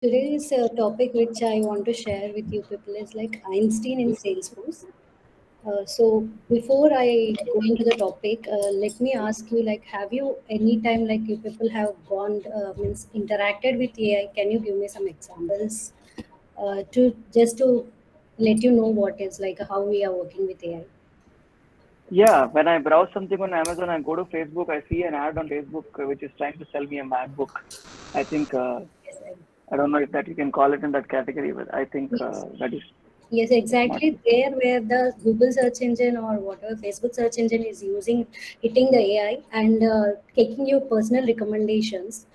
Today's topic, which I want to share with you people, is like Einstein in Salesforce. So before I go into the topic, let me ask you, like, have you any time, like, you people have gone, means interacted with AI? Can you give me some examples to just to let you know what is like how we are working with AI? Yeah, when I browse something on Amazon, I go to Facebook, I see an ad on Facebook which is trying to sell me a MacBook. I think, Yes, I don't know if that you can call it in that category, but I think yes. that is Yes, not. exactly there where the Google search engine or whatever Facebook search engine is using, hitting the AI and taking your personal recommendations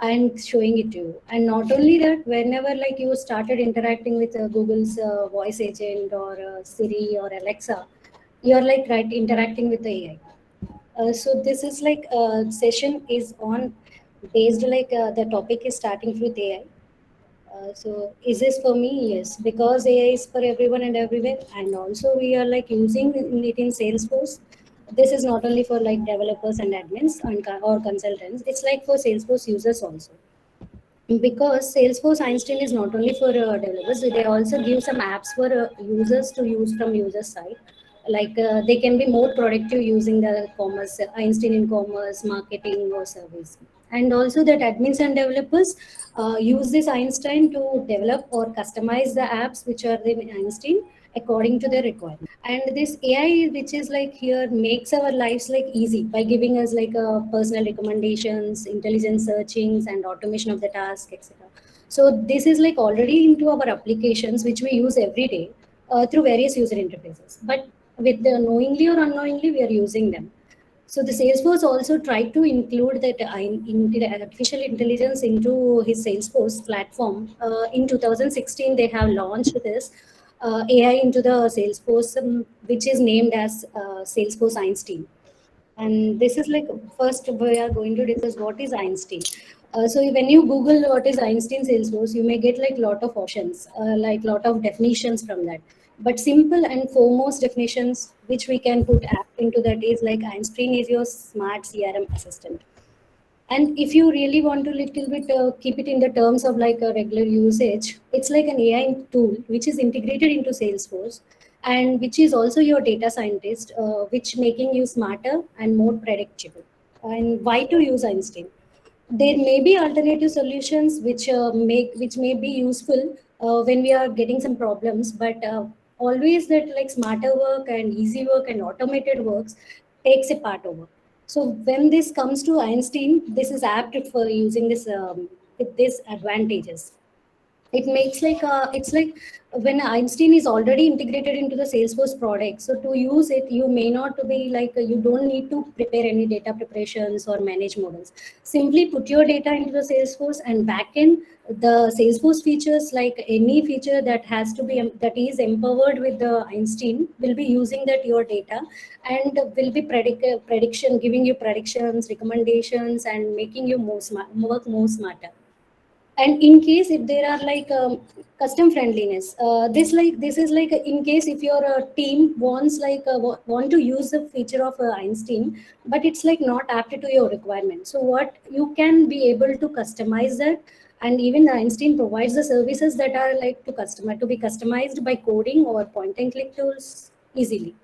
and showing it to you. And not only that, whenever like you started interacting with Google's voice agent or Siri or Alexa, you're like right interacting with the AI. So this is like session is on based like the topic is starting with AI. So is this for me? Yes, because AI is for everyone and everywhere, and also we are like using it in Salesforce. This is not only for like developers and admins and or consultants. It's like for Salesforce users also. Because Salesforce Einstein is not only for developers, they also give some apps for users to use from user side. Like they can be more productive using the commerce, Einstein in commerce, marketing or service. And also that admins and developers use this Einstein to develop or customize the apps which are in Einstein according to their requirement. And this AI, which is like here, makes our lives like easy by giving us like personal recommendations, intelligent searchings, and automation of the task, etc. So this is like already into our applications which we use every day through various user interfaces. But with the knowingly or unknowingly, we are using them. So the Salesforce also tried to include that artificial intelligence into his Salesforce platform. In 2016, they have launched this AI into the Salesforce, which is named as Salesforce Einstein. And this is like first we are going to discuss what is Einstein. So when you Google what is Einstein Salesforce, you may get like lot of options, like lot of definitions from that. But simple and foremost definitions which we can put app into that is like Einstein is your smart CRM assistant. And if you really want to little bit keep it in the terms of like a regular usage, it's like an AI tool which is integrated into Salesforce and which is also your data scientist, which making you smarter and more predictable. And why to use Einstein? There may be alternative solutions which may be useful when we are getting some problems, but always that like smarter work and easy work and automated works takes a part over. So when this comes to Einstein, this is apt for using this with these advantages. It makes like it's like when Einstein is already integrated into the Salesforce product, so to use it you may not be like you don't need to prepare any data preparations or manage models. Simply put your data into the Salesforce, and backend the Salesforce features, like any feature that has to be that is empowered with the Einstein, will be using that your data and will be prediction, giving you predictions, recommendations, and making you more smart, work more smarter. And in case if there are like custom friendliness, this is like in case if your team wants like want to use the feature of Einstein, but it's like not apt to your requirement, so what you can be able to customize that. And even Einstein provides the services that are like to be customized by coding or point and click tools easily.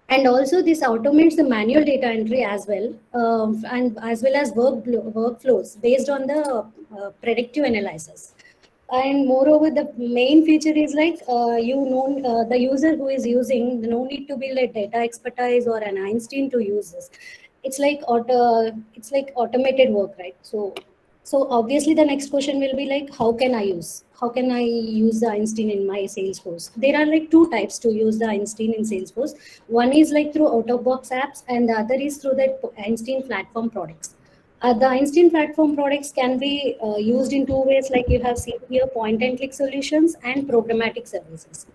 And also this automates the manual data entry as well, and as well as workflows based on the predictive analysis. And moreover, the main feature is like the user who is using, no need to be like data expertise or an Einstein to use this. It's like automated work, right? So obviously the next question will be like, how can I use the Einstein in my Salesforce? There are like two types to use the Einstein in Salesforce. One is like through out of box apps, and the other is through the Einstein platform products. The Einstein platform products can be used in two ways, like you have seen here, point and click solutions and programmatic services.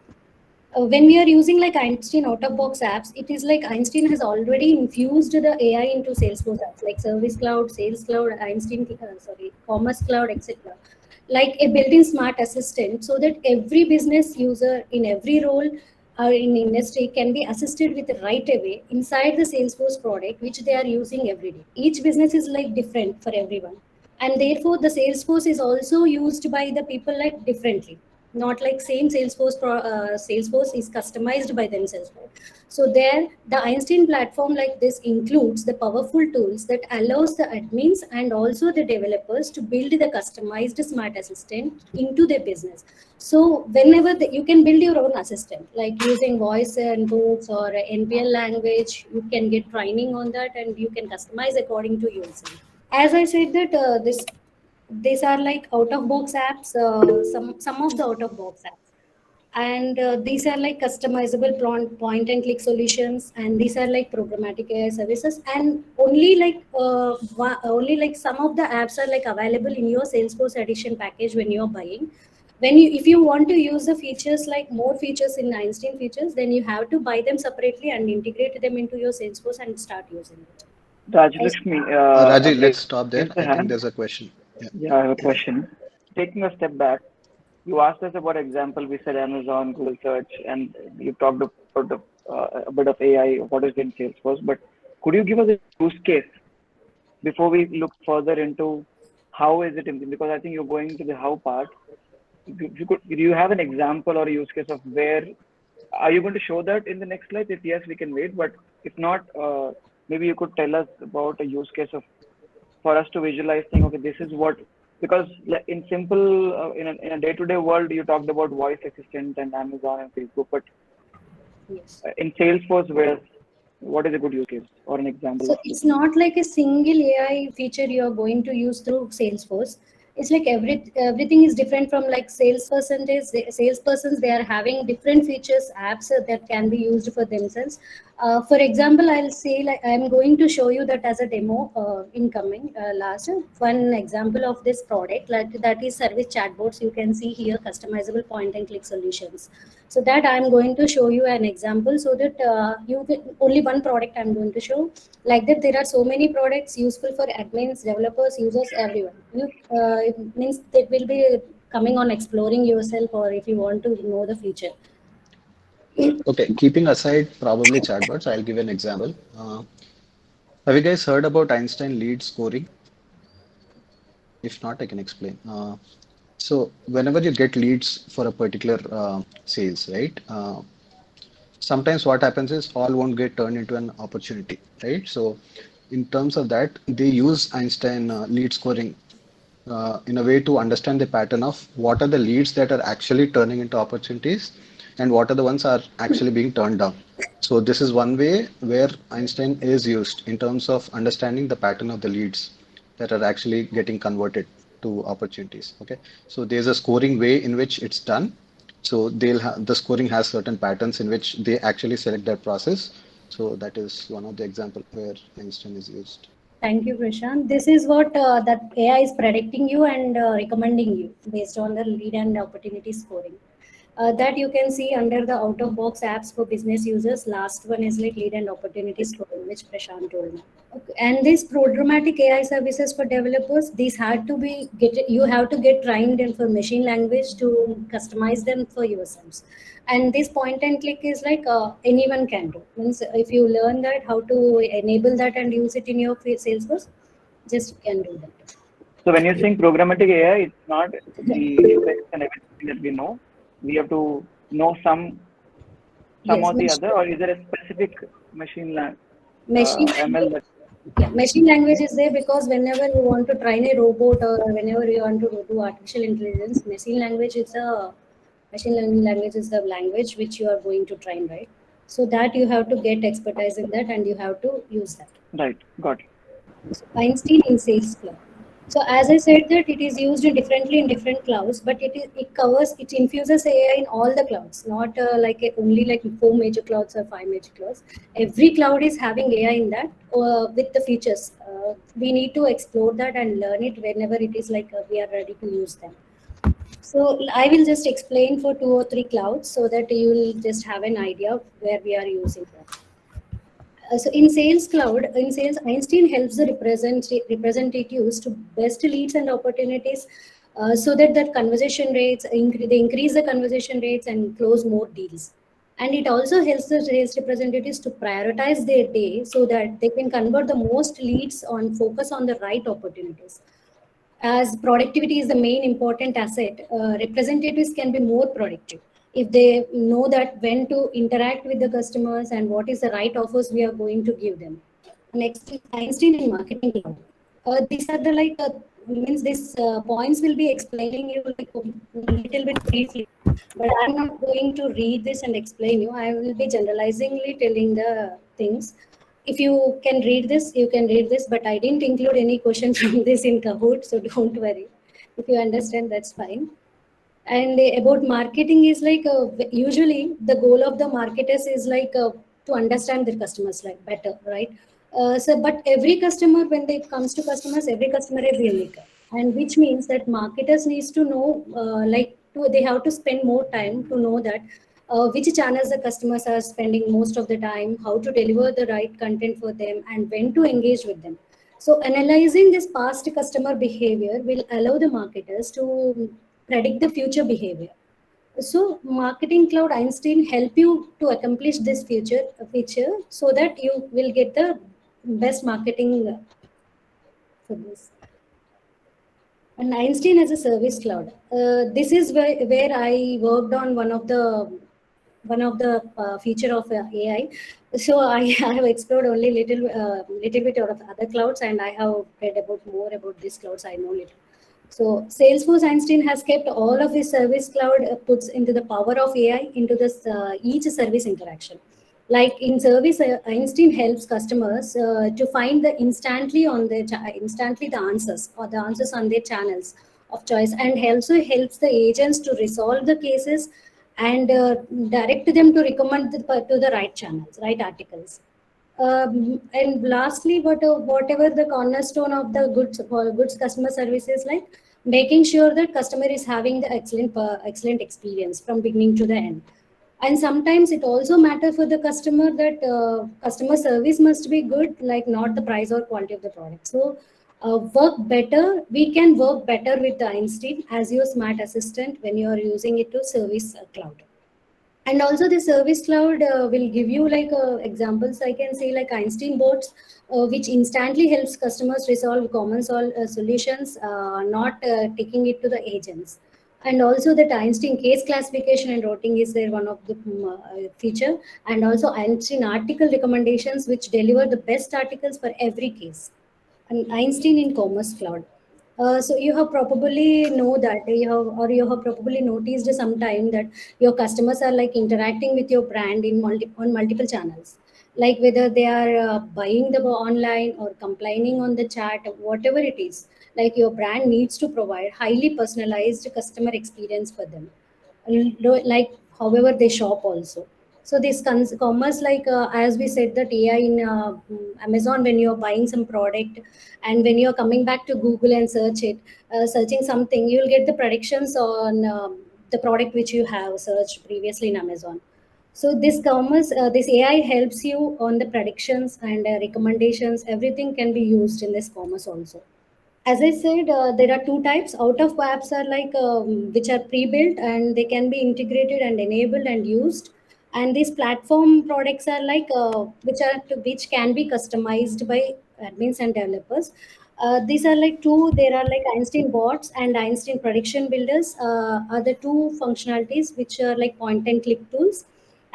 When we are using like Einstein out of box apps, it is like Einstein has already infused the AI into Salesforce apps like Service Cloud, Sales Cloud, Commerce Cloud, etc. Like a built-in smart assistant, so that every business user in every role or in industry can be assisted with right away inside the Salesforce product, which they are using every day. Each business is like different for everyone, and therefore the Salesforce is also used by the people like differently, not like same Salesforce is customized by themselves, right? So there the Einstein platform like this includes the powerful tools that allows the admins and also the developers to build the customized smart assistant into their business. So whenever you can build your own assistant like using voice and inputs or NPL language, you can get training on that and you can customize according to yourself. As I said that these are like out of box apps, some of the out of box apps, and these are like customizable point and click solutions, and these are like programmatic AI services, and only like some of the apps are like available in your Salesforce edition package when you're buying. When you if you want to use the features like more features in Einstein features, then you have to buy them separately and integrate them into your Salesforce and start using it. Also, Rajlakshmi, Raji, let's okay, stop there. raise the I think hand. there's a question. Yeah. Yeah, I have a question. Taking a step back, you asked us about example. We said Amazon, Google Search, and you talked about a bit of AI, what is in Salesforce. But could you give us a use case before we look further into how is it implemented? Because I think you're going to the how part. If you could, do you have an example or a use case of where are you going to show that in the next slide? If yes, we can wait. But if not, maybe you could tell us about a use case of for us to visualize saying, okay, this is what, because in simple, in a day-to-day world, you talked about voice assistant and Amazon and Facebook, but yes. in Salesforce, what is a good use case or an example So of? it's not like a single AI feature you're going to use through Salesforce. It's like everything is different from like salespersons. They are having different features, apps that can be used for themselves. For example, I'll say like I'm going to show you that as a demo incoming last one example of this product like that is service chatbots. You can see here customizable point and click solutions. So that I'm going to show you an example so that you can, only one product I'm going to show. Like that there are so many products useful for admins, developers, users, everyone. It means that will be coming on exploring yourself or if you want to know the future. Okay, keeping aside probably chatbots, I'll give an example. Have you guys heard about Einstein lead scoring? If not, I can explain. So whenever you get leads for a particular sales, right? Sometimes what happens is all won't get turned into an opportunity, right? So in terms of that, they use Einstein lead scoring in a way to understand the pattern of what are the leads that are actually turning into opportunities and what are the ones are actually being turned down. So this is one way where Einstein is used in terms of understanding the pattern of the leads that are actually getting converted to opportunities. Okay, so there's a scoring way in which it's done. So the scoring has certain patterns in which they actually select that process. So that is one of the example where Einstein is used. Thank you, Prashant. This is what that AI is predicting you and recommending you based on the lead and opportunity scoring. That you can see under the out of box apps for business users. Last one is like lead and opportunity scoring, which Prashant told me. Okay. And these programmatic AI services for developers, these had to be you have to get trained in for machine language to customize them for yourselves. And this point and click is like anyone can do. Means if you learn that how to enable that and use it in your Salesforce, just can do that. So when you're saying programmatic AI, it's not the effects and everything that we know. We have to know some Yes, or the other, or is there a specific machine ML language. that Yeah, machine language is there because whenever you want to train a robot or whenever you want to do artificial intelligence, machine learning language is the language which you are going to train, right? So that you have to get expertise in that and you have to use that. right? Got it. So Einstein in Sales Cloud. So as I said that it is used differently in different clouds, but it infuses AI in all the clouds, not only like four major clouds or five major clouds. Every cloud is having AI in that with the features. We need to explore that and learn it whenever it is like we are ready to use them. So I will just explain for two or three clouds so that you will just have an idea of where we are using that. So in Sales Cloud, in Sales, Einstein helps the representatives to best leads and opportunities so that conversation rates, they increase the conversation rates and close more deals. And it also helps the sales representatives to prioritize their day so that they can convert the most leads on focus on the right opportunities. as productivity is the main important asset, representatives can be more productive if they know that when to interact with the customers and what is the right offers we are going to give them. Next is Einstein and Marketing Cloud. These are the means these points will be explaining you like a little bit briefly, but I'm not going to read this and explain you. I will be generalizingly telling the things. If you can read this, you can read this, but I didn't include any question from this in Kahoot, so don't worry. If you understand, that's fine. And about marketing is usually the goal of the marketers is to understand their customers like better, right? So but every customer, when it comes to customers, every customer is unique, and which means that marketers needs to know they have to spend more time to know that which channels the customers are spending most of the time, how to deliver the right content for them, and when to engage with them. So analyzing this past customer behavior will allow the marketers to predict the future behavior. So Marketing Cloud Einstein help you to accomplish this feature so that you will get the best marketing for this. And Einstein as a service cloud. This is where I worked on one of the feature of AI. So I have explored only little bit of other clouds, and I have read about more about these clouds. I know little. So Salesforce Einstein has kept all of his service cloud puts into the power of AI into this each service interaction. Like in service, Einstein helps customers to find the instantly the answers or the answers on their channels of choice, and also helps the agents to resolve the cases and direct them to recommend to the right channels, right articles. And lastly, whatever the cornerstone of the goods customer service is like making sure that customer is having the excellent experience from beginning to the end. And sometimes it also matter for the customer that customer service must be good, like not the price or quality of the product. So work better. We can work better with the Einstein as your smart assistant when you are using it to service cloud. And also the service cloud will give you examples. I can say like Einstein bots, which instantly helps customers resolve solutions, not taking it to the agents. And also that Einstein case classification and routing is there one of the feature. And also Einstein article recommendations, which deliver the best articles for every case. And Einstein in Commerce Cloud. So you have probably know that you have probably noticed sometime that your customers are like interacting with your brand on multiple channels, like whether they are buying the online or complaining on the chat, whatever it is. Like your brand needs to provide highly personalized customer experience for them, like however they shop also. So this commerce, as we said that AI in Amazon, when you're buying some product and when you're coming back to Google and searching something, you'll get the predictions on the product which you have searched previously in Amazon. So this AI helps you on the predictions and recommendations. Everything can be used in this commerce also. As I said, there are two types. Out of apps are which are pre-built and they can be integrated and enabled and used. And these platform products are which can be customized by admins and developers. These are like two. There are like Einstein bots and Einstein prediction builders are the two functionalities which are like point and click tools.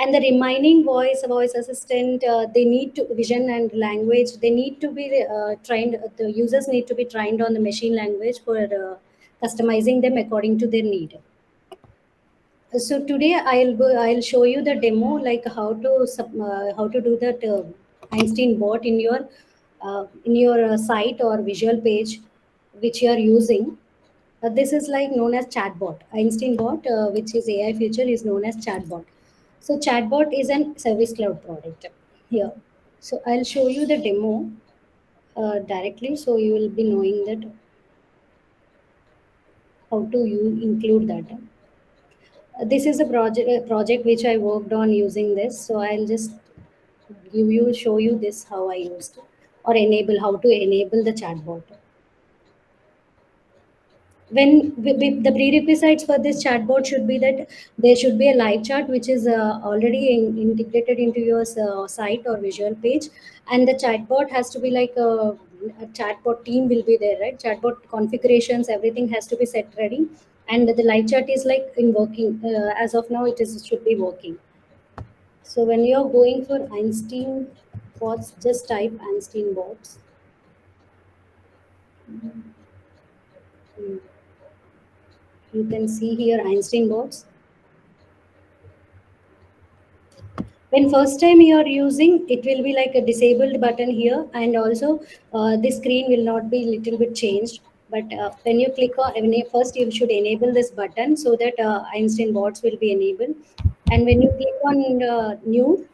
And the remaining voice assistant, they need to vision and language, they need to be trained, the users need to be trained on the machine language for customizing them according to their need. So today I'll show you the demo, like how to do that Einstein bot in your site or visual page which you are using. This is like known as chatbot. Einstein bot, which is AI feature, is known as chatbot. So chatbot is an service cloud product here. So I'll show you the demo directly, so you will be knowing that how to you include that. This is a project which I worked on using this. So I'll just show you this how I used or how to enable the chatbot. The prerequisites for this chatbot should be that there should be a live chat which is already integrated into your site or visual page, and the chatbot has to be a chatbot team will be there, right? Chatbot configurations, everything has to be set ready, and the live chat is like in working. As of now, it should be working. So when you're going for Einstein bots, just type Einstein bots. Mm. You can see here Einstein bots. When first time you are using, it will be like a disabled button here, and also the screen will not be little bit changed. But when you click on, first you should enable this button so that Einstein bots will be enabled. And when you click on new,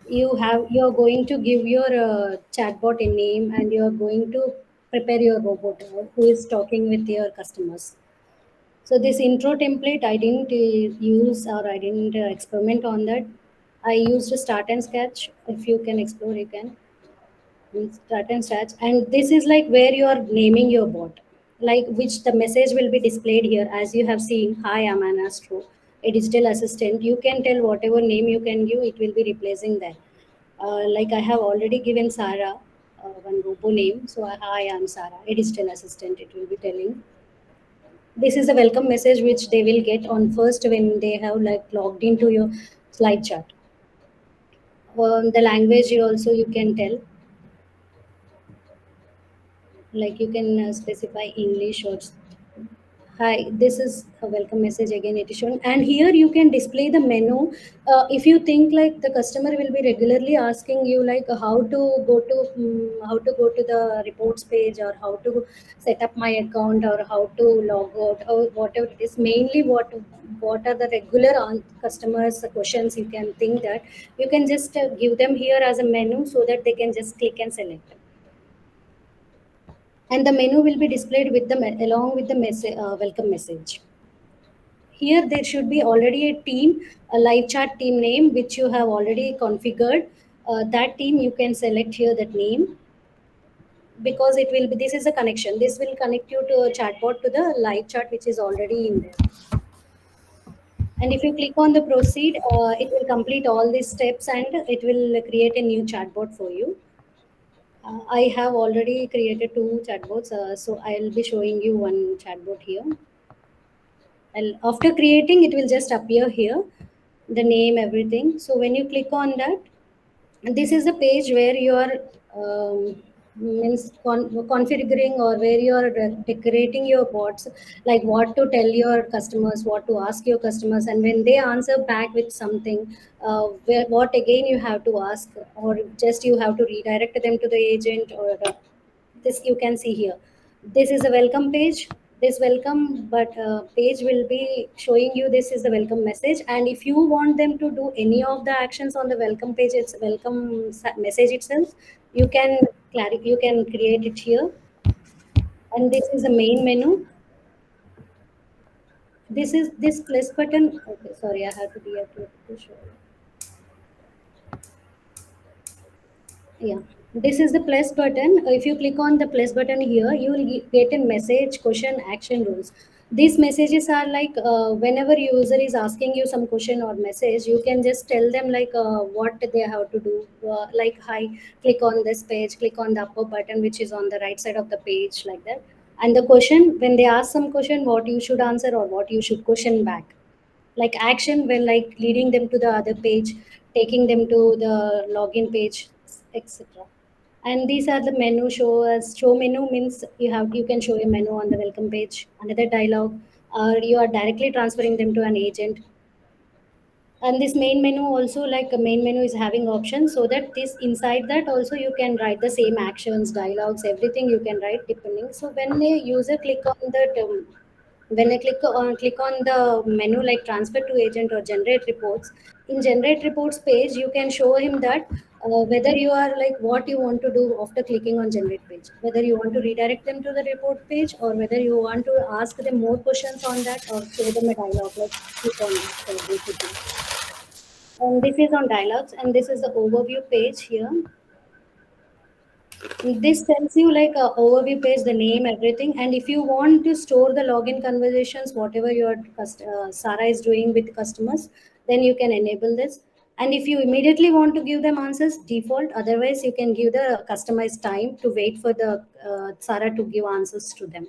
you're going to give your chatbot a name, and you're going to prepare your robot who is talking with your customers. So this intro template, I didn't use, or I didn't experiment on that. I used a start and sketch. If you can explore, you can start and sketch. And this is like where you are naming your bot, like which the message will be displayed here. As you have seen, hi, I'm an Astro, a digital assistant. You can tell whatever name you can give, it will be replacing that. Like I have already given Sarah one robo name. So hi, I'm Sarah, a digital assistant. It will be telling. This is a welcome message which they will get on first when they have like logged into your slide chat. The language you also you can tell, like you can specify English or hi, this is a welcome message again it is shown. And here you can display the menu. If you think like the customer will be regularly asking you like how to go to the reports page, or how to set up my account, or how to log out, or whatever it is, mainly what are the regular customers questions, you can think that you can just give them here as a menu so that they can just click and select. And the menu will be displayed with the along with the message, welcome message. Here there should be already a team, a live chat team name which you have already configured. That team you can select here that name, because it will be, this is a connection, this will connect you to a chatbot to the live chat which is already in there. And if you click on the proceed, it will complete all these steps and it will create a new chatbot for you. I have already created two chatbots, so I'll be showing you one chatbot here. After creating, it will just appear here, the name, everything. So when you click on that, this is the page where you are configuring, or where you are decorating your bots, like what to tell your customers, what to ask your customers, and when they answer back with something, what again you have to ask, or just you have to redirect them to the agent, or this you can see here. This is a welcome page. This welcome but page will be showing you this is the welcome message, and if you want them to do any of the actions on the welcome page, it's welcome message itself, you can you can create it here. And this is the main menu. This is this plus button. Okay, sorry, I have to deactivate to show you. Yeah, this is the plus button. If you click on the plus button here, you will get a message, question, action, rules. These messages are like whenever user is asking you some question or message, you can just tell them like what they have to do. Like hi, click on this page, click on the upper button which is on the right side of the page, like that. And the question, when they ask some question, what you should answer or what you should question back. Like action, when like leading them to the other page, taking them to the login page, etc. And these are the menu show. As show menu means you can show a menu on the welcome page, another dialogue, or you are directly transferring them to an agent. And this main menu also, like a main menu is having options, so that this inside that also you can write the same actions, dialogues, everything you can write depending. So when a user click on that when I click on the menu like transfer to agent or generate reports, in generate reports page you can show him that whether you are like what you want to do after clicking on generate page, whether you want to redirect them to the report page, or whether you want to ask them more questions on that, or show them a dialogue like click on that, so basically. And this is on dialogues, and this is the overview page here. This tells you like a overview page, the name, everything. And if you want to store the login conversations, whatever your Sarah is doing with customers, then you can enable this. And if you immediately want to give them answers, default. Otherwise, you can give the customized time to wait for the Sarah to give answers to them.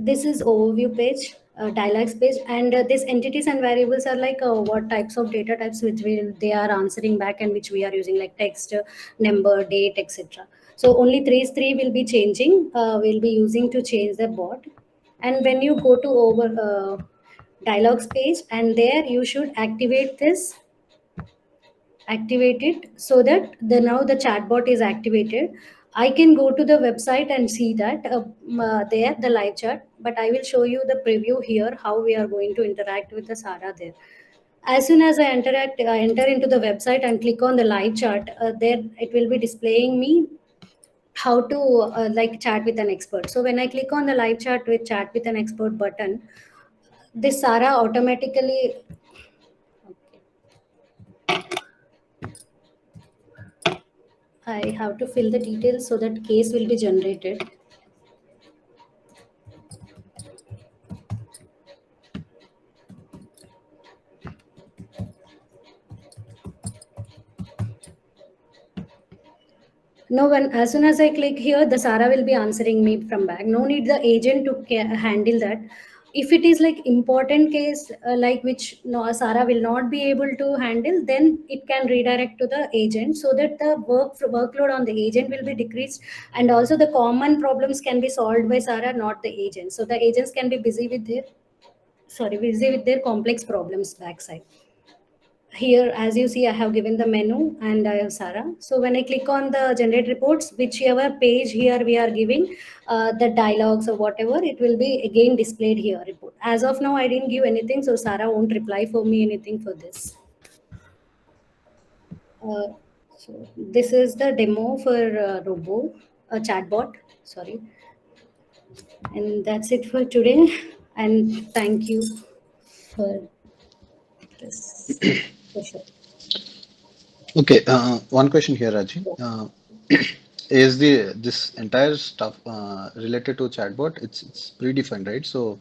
This is overview page, dialogues page, and these entities and variables are like what types of data types which they are answering back and which we are using, like text, number, date, etc. So only three will be changing. We'll be using to change the bot. And when you go to over dialogues page, and there you should activate it so that now the chatbot is activated. I can go to the website and see that there the live chat, but I will show you the preview here how we are going to interact with the Sarah there. As soon as I enter into the website and click on the live chat, there it will be displaying me how to like chat with an expert. So when I click on the live chat with an expert button, this Sarah automatically, I have to fill the details so that case will be generated. No, when as soon as I click here, the Sarah will be answering me from back. No need the agent to handle that. If it is like important case, like which no Sarah will not be able to handle, then it can redirect to the agent so that the workload on the agent will be decreased, and also the common problems can be solved by Sarah, not the agent. So the agents can be busy with their complex problems backside. Here, as you see, I have given the menu and I have Sarah. So when I click on the generate reports, whichever page here we are giving the dialogues or whatever, it will be again displayed here. Report. As of now, I didn't give anything, so Sarah won't reply for me anything for this. Uh, so this is the demo for Robo, a chatbot. Sorry, and that's it for today. And thank you for this session. Okay, one question here, Raji. Is this entire stuff related to chatbot? It's predefined, right? So,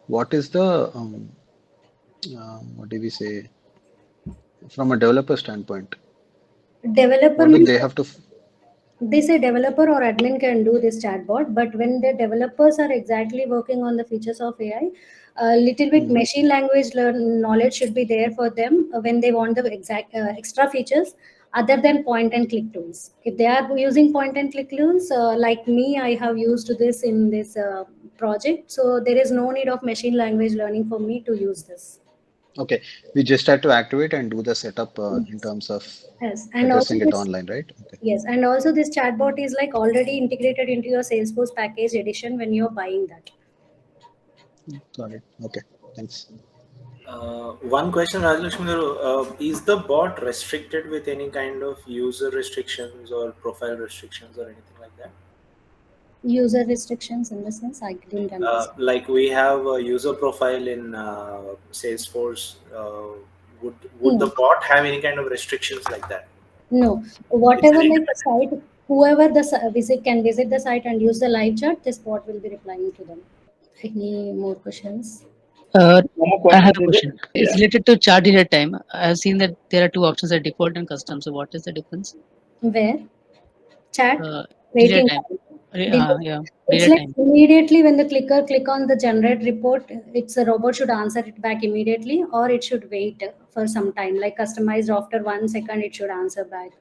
what is the what do we say from a developer standpoint? Developer What do means they have to? they say developer or admin can do this chatbot, but when the developers are exactly working on the features of AI, a little bit Hmm. machine language knowledge should be there for them when they want the exact extra features other than point and click tools. If they are using point and click tools, like me, I have used this in this project, so there is no need of machine language learning for me to use this. Okay, we just had to activate and do the setup in Yes, terms of yes, and also addressing it this. online, right? Okay, Yes, and also this chatbot is like already integrated into your Salesforce package edition when you're buying that. got it. Okay, thanks. One question, Rajlakshmi garu, is the bot restricted with any kind of user restrictions or profile restrictions or anything like that? User restrictions in the sense I didn't understand. Like we have a user profile in Salesforce. Would the No, bot have any kind of restrictions like that? no. It's an Whatever like the independent. site, whoever the visit can visit the site and use the live chat, this bot will be replying to them. Any more questions? No more I have questions, a is it? question. It's related to chart delay time. I have seen that there are two options at default and custom. So what is the difference? Where? Chat? Uh, delay Waiting time. time. Delay. Yeah, It's delay like time. immediately when the clicker click on the generate report, it's a robot should answer it back immediately, or it should wait for some time. Like customized after 1 second, it should answer back,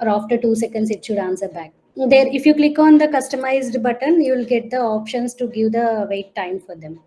or after 2 seconds, it should answer back. There, if you click on the customized button, you will get the options to give the wait time for them.